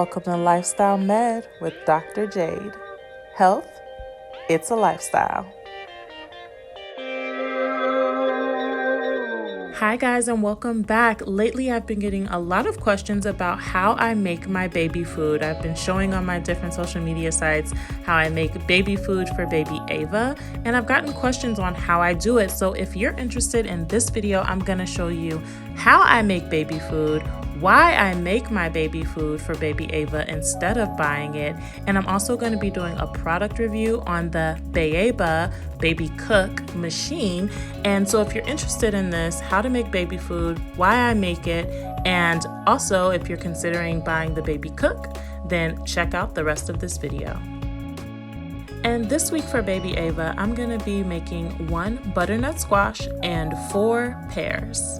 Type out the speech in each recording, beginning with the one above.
Welcome to Lifestyle Med with Dr. Jade. Health, it's a lifestyle. Hi guys, and welcome back. Lately I've been getting a lot of questions about how I make my baby food. I've been showing on my different social media sites how I make baby food for baby Ava, and I've gotten questions on how I do it. So if you're interested in this video, I'm going to show you how I make baby food, why I make my baby food for baby Ava instead of buying it, and I'm also going to be doing a product review on the Beaba BabyCook machine. And so if you're interested in this, how to make baby food, why I make it, and also if you're considering buying the BabyCook, then check out the rest of this video. And this week for baby Ava, I'm going to be making 1 butternut squash and 4 pears.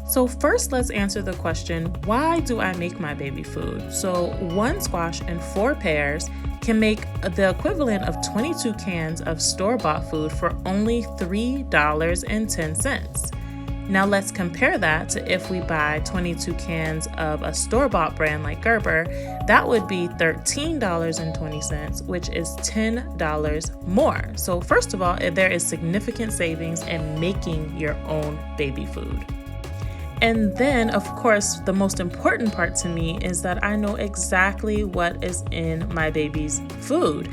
So first, let's answer the question, why do I make my baby food? So 1 squash and 4 pears can make the equivalent of 22 cans of store-bought food for only $3.10. Now let's compare that to if we buy 22 cans of a store-bought brand like Gerber, that would be $13.20, which is $10 more. So first of all, there is significant savings in making your own baby food. And then, of course, the most important part to me is that I know exactly what is in my baby's food.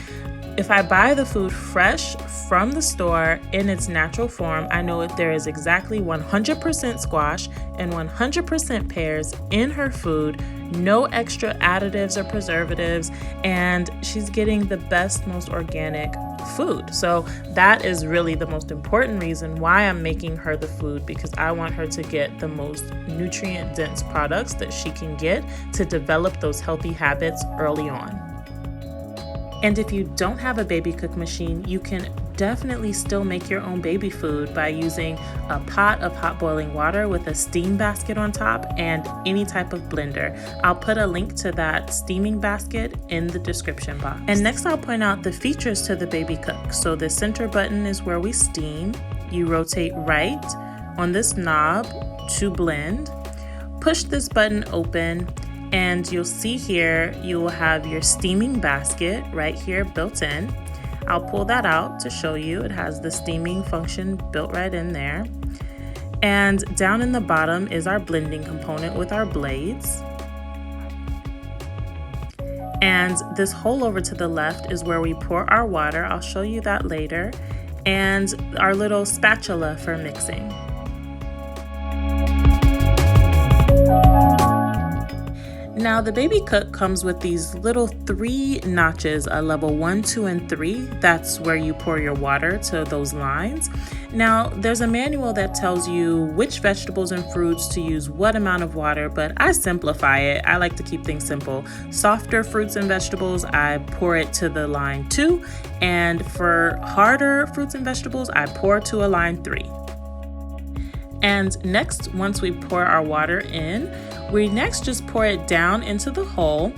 If I buy the food fresh from the store in its natural form, I know that there is exactly 100% squash and 100% pears in her food, no extra additives or preservatives, and she's getting the best, most organic food. So that is really the most important reason why I'm making her the food, because I want her to get the most nutrient dense products that she can get to develop those healthy habits early on. And if you don't have a BabyCook machine, you can definitely still make your own baby food by using a pot of hot boiling water with a steam basket on top and any type of blender. I'll put a link to that steaming basket in the description box. And next I'll point out the features to the BabyCook. So the center button is where we steam. You rotate right on this knob to blend. Push this button open, and you'll see here you will have your steaming basket right here built in. I'll pull that out to show you. It has the steaming function built right in there. And down in the bottom is our blending component with our blades. And this hole over to the left is where we pour our water. I'll show you that later. And our little spatula for mixing. Now the BabyCook comes with these little 3 notches, a level 1, 2, and 3. That's where you pour your water to those lines. Now there's a manual that tells you which vegetables and fruits to use what amount of water, but I simplify it. I like to keep things simple. Softer fruits and vegetables, I pour it to the line 2, and for harder fruits and vegetables, I pour to a line 3. And next, once we pour our water in, we next just pour it down into the hole,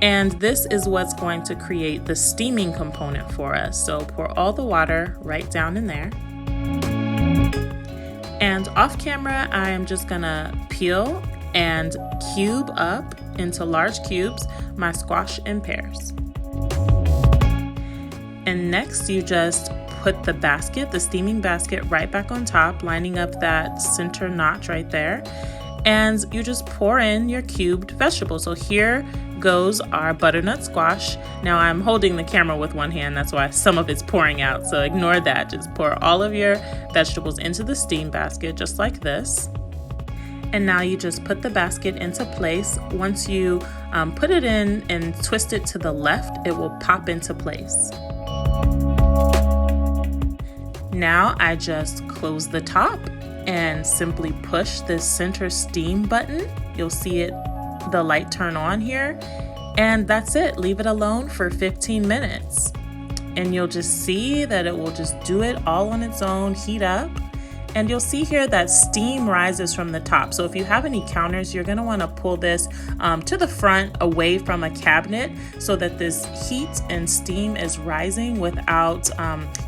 and this is what's going to create the steaming component for us. So pour all the water right down in there. And off camera, I am just gonna peel and cube up into large cubes my squash and pears. And next you just put the basket, the steaming basket, right back on top, lining up that center notch right there. And you just pour in your cubed vegetables. So here goes our butternut squash. Now I'm holding the camera with one hand, that's why some of it's pouring out. So ignore that. Just pour all of your vegetables into the steam basket, just like this. And now you just put the basket into place. Once you put it in and twist it to the left, it will pop into place. Now I just close the top and simply push this center steam button. You'll see the light turn on here, and that's it. Leave it alone for 15 minutes and you'll just see that it will just do it all on its own, heat up. And you'll see here that steam rises from the top. So if you have any counters, you're gonna wanna pull this to the front away from a cabinet so that this heat and steam is rising without,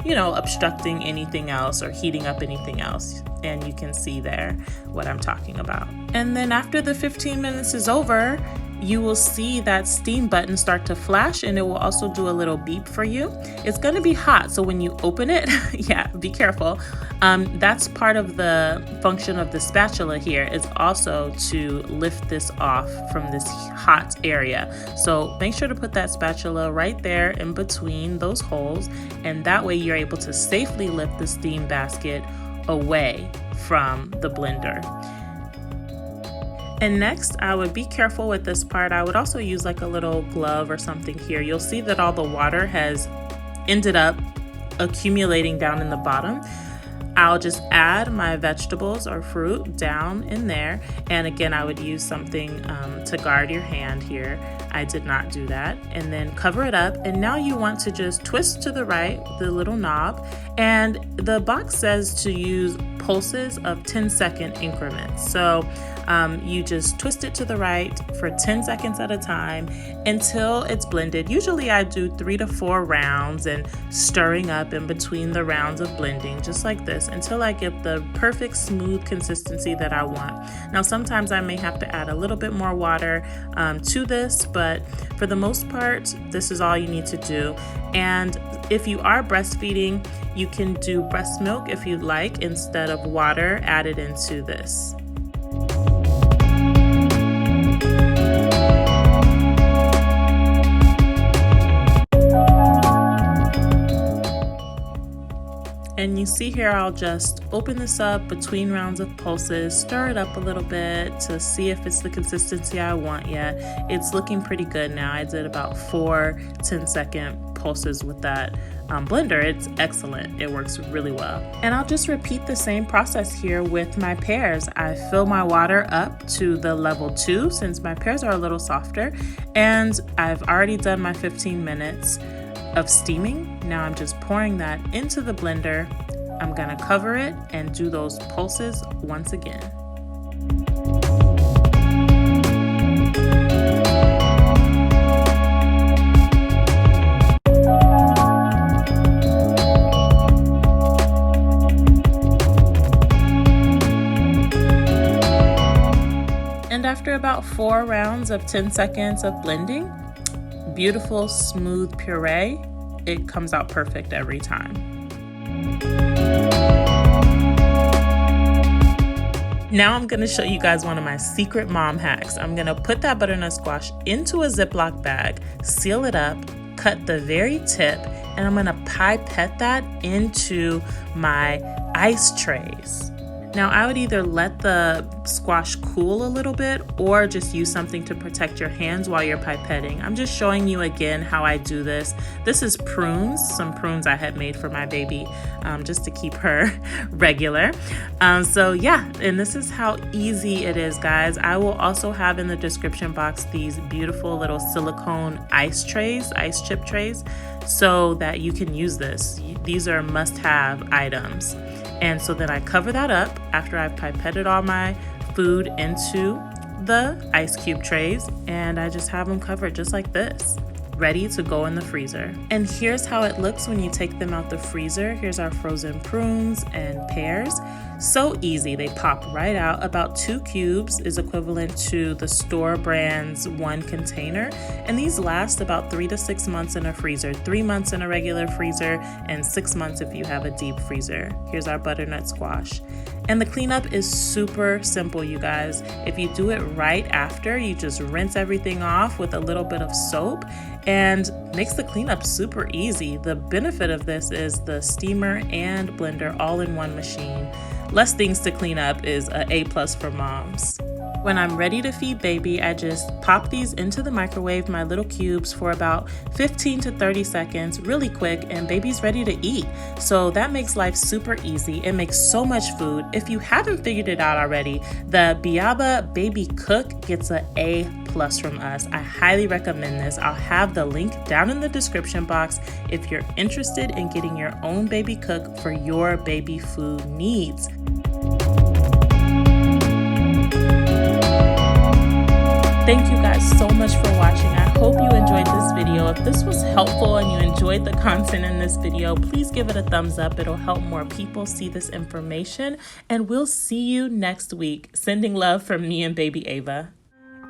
obstructing anything else or heating up anything else. And you can see there what I'm talking about. And then after the 15 minutes is over, you will see that steam button start to flash, and it will also do a little beep for you. It's going to be hot, so when you open it, yeah, be careful. That's part of the function of the spatula here, is also to lift this off from this hot area. So make sure to put that spatula right there in between those holes, and that way you're able to safely lift the steam basket away from the blender. And next, I would be careful with this part. I would also use like a little glove or something here. You'll see that all the water has ended up accumulating down in the bottom. I'll just add my vegetables or fruit down in there. And again, I would use something to guard your hand here. I did not do that. And then cover it up. And now you want to just twist to the right, the little knob. And the box says to use pulses of 10-second increments. So you just twist it to the right for 10 seconds at a time until it's blended. Usually I do 3 to 4 rounds and stirring up in between the rounds of blending, just like this, until I get the perfect smooth consistency that I want. Now sometimes I may have to add a little bit more water to this, but for the most part, this is all you need to do. And if you are breastfeeding, you can do breast milk if you'd like instead of water added into this. And you see here, I'll just open this up between rounds of pulses, stir it up a little bit to see if it's the consistency I want yet. It's looking pretty good now. I did about 4 10-second pulses with that blender. It's excellent. It works really well. And I'll just repeat the same process here with my pears. I fill my water up to the level 2 since my pears are a little softer, and I've already done my 15 minutes of steaming. Now I'm just pouring that into the blender. I'm gonna cover it and do those pulses once again. And after about 4 rounds of 10 seconds of blending, beautiful smooth puree. It comes out perfect every time. Now I'm going to show you guys one of my secret mom hacks. I'm going to put that butternut squash into a Ziploc bag, seal it up, cut the very tip, and I'm going to pipette that into my ice trays. Now I would either let the squash cool a little bit or just use something to protect your hands while you're pipetting. I'm just showing you again how I do this. This is prunes, some prunes I had made for my baby just to keep her regular. So yeah, and this is how easy it is, guys. I will also have in the description box these beautiful little silicone ice trays, ice chip trays, so that you can use this. These are must-have items. And so then I cover that up after I've pipetted all my food into the ice cube trays, and I just have them covered just like this, ready to go in the freezer. And here's how it looks when you take them out the freezer. Here's our frozen prunes and pears. So easy, they pop right out. About 2 cubes is equivalent to the store brand's 1 container. And these last about 3 to 6 months in a freezer, 3 months in a regular freezer, and 6 months if you have a deep freezer. Here's our butternut squash. And the cleanup is super simple, you guys. If you do it right after, you just rinse everything off with a little bit of soap and makes the cleanup super easy. The benefit of this is the steamer and blender all in one machine. Less things to clean up is an A+ for moms. When I'm ready to feed baby, I just pop these into the microwave, my little cubes, for about 15 to 30 seconds, really quick, and baby's ready to eat. So that makes life super easy. It makes so much food. If you haven't figured it out already, the Beaba BabyCook gets an A+ from us. I highly recommend this. I'll have the link down in the description box if you're interested in getting your own baby cook for your baby food needs. Thank you guys so much for watching. I hope you enjoyed this video. If this was helpful and you enjoyed the content in this video, please give it a thumbs up. It'll help more people see this information. And we'll see you next week. Sending love from me and baby Ava.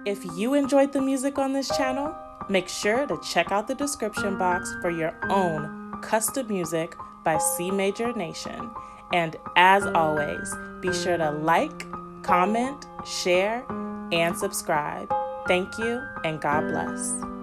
If you enjoyed the music on this channel, make sure to check out the description box for your own custom music by C Major Nation. And as always, be sure to like, comment, share, and subscribe. Thank you, and God bless.